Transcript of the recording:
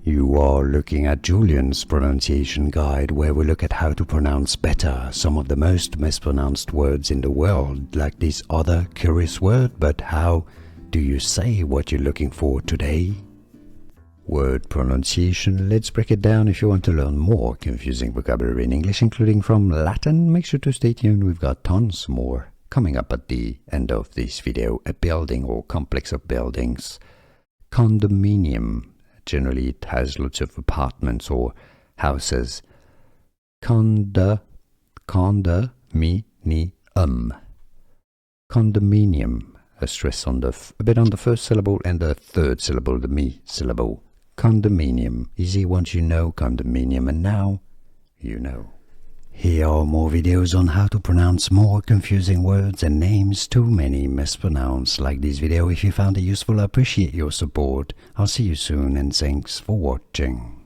You are looking at Julian's pronunciation guide, where we look at how to pronounce better some of the most mispronounced words in the world, like this other curious word. But how do you say what you're looking for today? Word pronunciation, let's break it down. If you want to learn more confusing vocabulary in English, including from Latin, make sure to stay tuned. We've got tons more coming up at the end of this video. A building or complex of buildings. Condominium. Generally, it has lots of apartments or houses. Condominium. Condominium. A stress on a bit on the first syllable and the third syllable, the me syllable. Condominium. Easy once you know condominium, and now you know. Here are more videos on how to pronounce more confusing words and names too many mispronounced. Like this video if you found it useful. I appreciate your support. I'll see you soon, and thanks for watching.